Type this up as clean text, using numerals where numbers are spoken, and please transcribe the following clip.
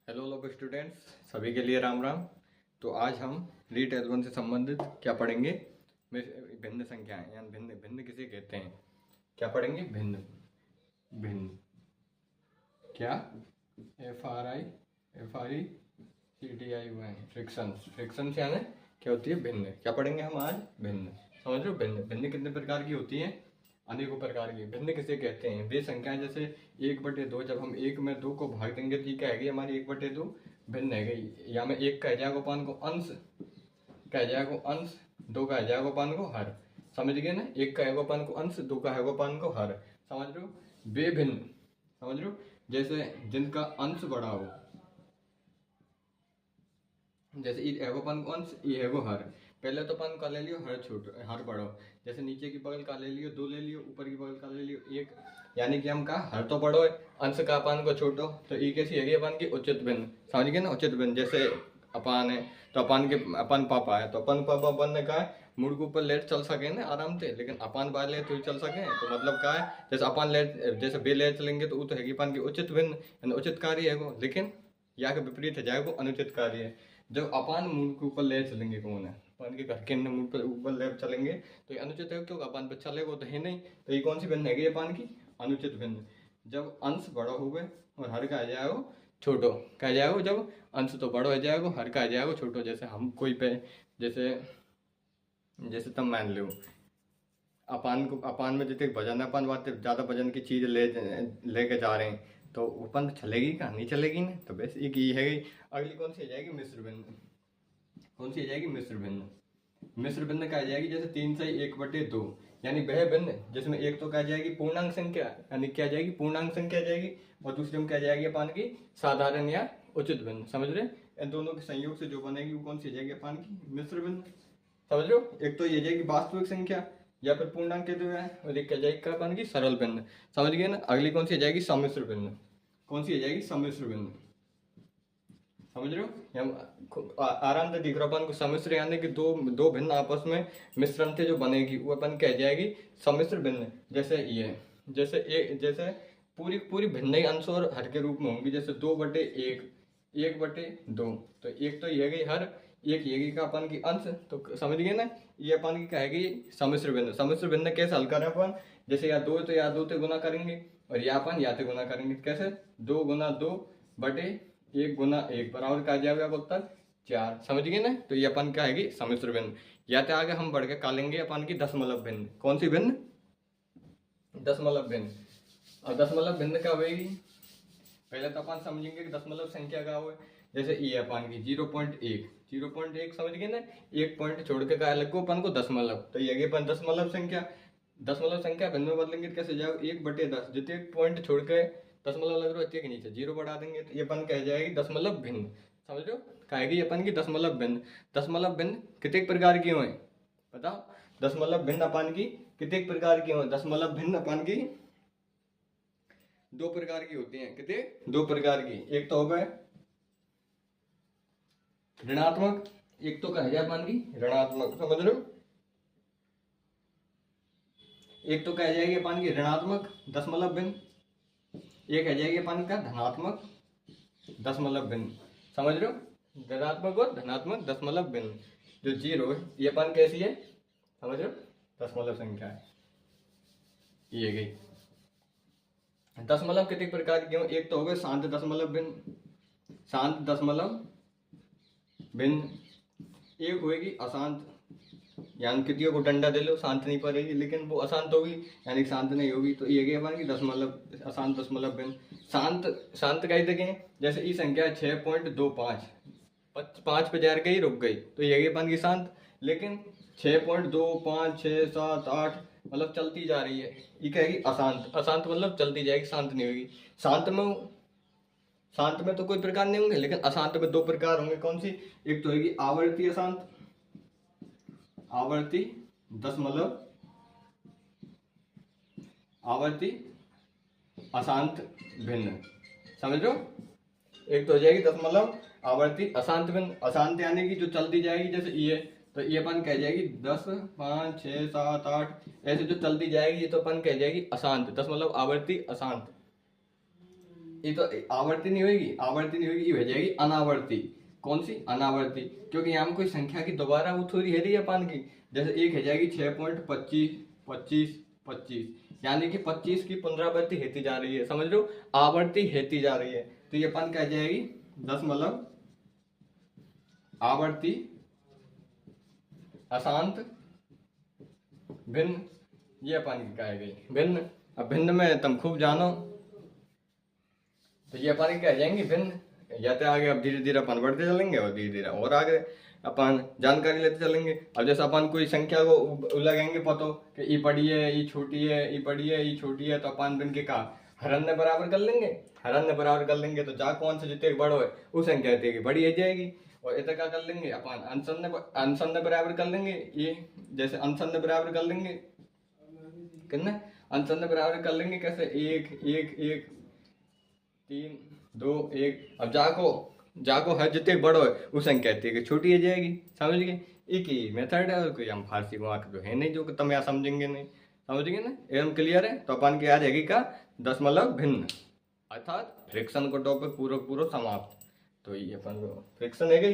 Hello लोग students, सभी के लिए राम राम। तो आज हम रीट एल1 से संबंधित क्या पढ़ेंगे? भिन्न संख्याएं, यानी भिन्न भिन्न किसे कहते हैं, क्या पढ़ेंगे? भिन्न भिन्न क्या? FRICTI फ्रिक्शंस यानी क्या होती है? भिन्न। क्या पढ़ेंगे हम आज? भिन्न। समझ लो, भिन्न भिन्न कितने प्रकार की होती है? अनेकों प्रकार की। भिन्न किसे कहते हैं? वे संख्याएं जैसे 1/2, जब हम 1 में 2 को भाग देंगे तो ये क्या है हमारी 1/2 भिन्न है गई। या मैं 1 का जाएगा पान को अंश, का जाएगा अंश, 2 का जाएगा पान को हर। समझ गए ना? 1 का है पान को अंश, 2 का है पान को हर। समझ लो, वे भिन्न। समझ लो, जैसे जिनका अंश बड़ा हो, जैसे ये एगो पान को अंश, ये एगो हर। पहले तो पान का ले लियो, हर छोटो हर बड़ो। जैसे नीचे की बगल का ले लियो 2 ले लियो, ऊपर की बगल का ले लियो 1। यानी कि हम कहा हर तो बड़ो है, अंश का अपान को छोटो। तो ये कैसी है अपान की उचित भिन्न। समझ गए ना? उचित भिन्न। जैसे अपान है तो अपान पापा है तो अपन पापा बन ने कहा मुड़ के ऊपर लेट चल सके ना आराम से, लेकिन अपान बाहर ले तो ही चल सके। तो मतलब क्या है, जैसे अपान लेट, जैसे बे लेट चलेंगे तो वो तो है अपान की उचित भिन्न, यानी उचित कार्य है वो। लेकिन या के विपरीत है जाए वो अनुचित कार्य है। जब अपान मूल के ऊपर ले चलेंगे, कौन है अपान के घर के मूल पर ऊपर ले चलेंगे तो ये अनुचित है, क्योंकि अपान पर चलेगा तो है नहीं। तो ये कौन सी भिन्न है अपान की? अनुचित भिन्न। जब अंश बड़ा हो गए और हर का आ जाएगा छोटो, कह जाएगा जब अंश तो बड़ा हो जाएगा, हर का आ जाएगा छोटो। जैसे हम कोई पे, जैसे जैसे तुम मान लो अपान को, अपान में जितने वजन है, अपन बात ज़्यादा वजन की चीज़ लेके जा रहे हैं तो अपन चलेगी कहाँ? नहीं चलेगी ना। तो बस एक ये है। अगली कौन सी आ जाएगी? मिश्र भिन्न। कौन सी आ जाएगी? मिश्र भिन्न। मिश्र भिन्न क्या आ जाएगी? जैसे 3 से 1/2, यानी वह भिन्न जिसमें एक तो क्या जाएगी पूर्णांक संख्या, यानी क्या जाएगी? पूर्णांक संख्या जाएगी, और दूसरे में क्या जाएगी अपान की? साधारण या उचित भिन्न। समझ रहे? इन दोनों के संयोग से जो बनेगी वो कौन सी जाएगी अपान की? मिश्र भिन्न। समझ लो, एक तो ये जाएगी वास्तविक संख्या या फिर पूर्णांक के द्वारा, और एक क्या जाएगी क्या अपान की? सरल भिन्न। समझ गए ना? अगली कौन सी आ जाएगी? सम्मिश्र भिन्न। कौन सी आ जाएगी? सम्मिश्र भिन्न। समझ रहे हो? हम आराम से दिख रहा अपन को। सम्मिश्र यानी कि दो भिन्न आपस में मिश्रण थे जो बनेगी, वो अपन कह जाएगी सम्मिश्र भिन्न। जैसे ये, जैसे पूरी पूरी भिन्न ही अंश और हर के रूप में होंगी। जैसे 2/1, 1/2। तो एक तो ये गई हर, एक ये का अपन की अंश। तो समझ गए ना? ये अपन की कहेगी सम्मिश्र भिन्न। सम्मिश्र भिन्न कैसे हल करें अपन? जैसे या 2 तो या 2 से गुना करेंगे, और या अपन या से गुना करेंगे। कैसे? 2 गुना 2/1 गुना 1 बराबर का जाएगा उत्तर 4। समझ गए ना? तो ये अपन क्या है सम्मिश्र भिन्न। या तो आगे हम बढ़ के का लेंगे अपन की दशमलव भिन्न। कौन सी भिन्न? दशमलव भिन्न। और दशमलव भिन्न क्या होगी? पहले तो अपन समझेंगे कि दशमलव संख्या क्या हो। जैसे ये अपन की 0.1 समझ गए ना? एक पॉइंट छोड़ के क्या लगो अपन को? दशमलव। तो ये अपन दशमलव संख्या भिन्न में बदलेंगे तो कैसे जाओ? 1/10, जितने पॉइंट छोड़ के दशमलव लग रहा है के नीचे 0 बढ़ा देंगे तो ये अपन कह जाएगी दशमलव भिन्न। समझ लो, कहेगी अपन की दशमलव भिन्न। दशमलव भिन्न कितने प्रकार की हुए बताओ? दशमलव भिन्न अपन की कितने प्रकार की हुए? दशमलव भिन्न अपन की 2 प्रकार की होती हैं। कितने? 2 प्रकार की। एक तो हो गए ऋणात्मक, एक तो कह जाए अपन की ऋणात्मक। समझ लो, एक तो कह जाएगी अपन की ऋणात्मक दशमलव भिन्न, एक कह जाएगी अपन का धनात्मक दशमलव भिन्न। समझ लो, ऋणात्मक और धनात्मक दशमलव भिन्न। जो 0 है ये अपन कैसी है? समझ लो, दशमलव संख्या है ये गई। दशमलव कितने प्रकार के हो? एक तो हो गए शांत दशमलव भिन्न, शांत दशमलव भिन्न। एक होगी अशांत, यानी कितियों को डंडा दे लो शांत नहीं पड़ेगी, लेकिन वो अशांत होगी यानी शांत नहीं होगी। तो ये अपन की दशमलव अशांत दशमलव भिन्न। शांत कही देखें, जैसे ई संख्या 6.25, 5 पे जा गई रुक गई तो ये अपन की शांत। लेकिन 6.25, 6, 7, 8 मतलब चलती जा रही है, ये कहेगी अशांत। अशांत मतलब चलती जाएगी, शांत नहीं होगी। शांत में तो कोई प्रकार नहीं होंगे, लेकिन अशांत में 2 प्रकार होंगे। कौन सी? एक तो होगी आवर्ती अशांत, आवर्ती दशमलव, आवर्ती अशांत भिन्न। समझ लो, एक तो हो जाएगी दशमलव आवर्ती अशांत भिन्न। अशांत यानी कि जो चलती जाएगी, जैसे ये, तो ये अपन कह जाएगी 10, 5, 6, 7, 8 ऐसे जो चलती जाएगी, ये तो अपन कह जाएगी अशांत दशमलव आवर्ती अशांत। ये तो आवर्ती नहीं होगी, आवर्ती नहीं होगी, ये हो जाएगी अनावर्ती। कौन सी? अनावर्ती। क्योंकि यहाँ कोई संख्या की दोबारा वो थोड़ी है रही है पान की। जैसे एक हो जाएगी 6.25 25 25, यानी कि 25 की पुनरावृत्ति हेती जा रही है, समझ लो, आवर्ती हेती जा रही है। तो ये पान क्या जाएगी? दशमलव आवर्ती अशांत भिन्न, ये अपन की कहा गई भिन्न। अब भिन्न में तुम खूब जानो, तो ये अपन क्या जाएंगे? भिन्न। जाते आगे अब धीरे धीरे अपन बढ़ते चलेंगे और धीरे धीरे और आगे अपन जानकारी लेते चलेंगे। अब जैसे अपन कोई संख्या को लगाएंगे पतो कि ई बड़ी है, ई छोटी है, ई बड़ी है, ई छोटी है, तो अपन इनके का हरन्य बराबर कर लेंगे। हरन्य बराबर कर लेंगे तो जा कौन से जितने बड़ो है उस संख्या की बड़ी हो जाएगी। और इतना क्या कर लेंगे अपन? अंशन्य बराबर कर लेंगे। ये जैसे अंशन्य बराबर कर लेंगे, कितना अंशन्य बराबर कर लेंगे? कैसे? 1 1 1 3 2 1। अब जाको हर जितने बड़ो है उस संख्या की छोटी हो जाएगी, समझ गए? एक ही मेथड है, और कोई हम फारसी को आके तो है नहीं जो कि तुम यहाँ समझेंगे नहीं, समझ गए ना? एकदम क्लियर है। तो अपन की आ जाएगी का दशमलव भिन्न, अर्थात फ्रिक्शन को टॉपिक पूरा पूरा समाप्त। तो ये अपन फ्रिक्शन है गई।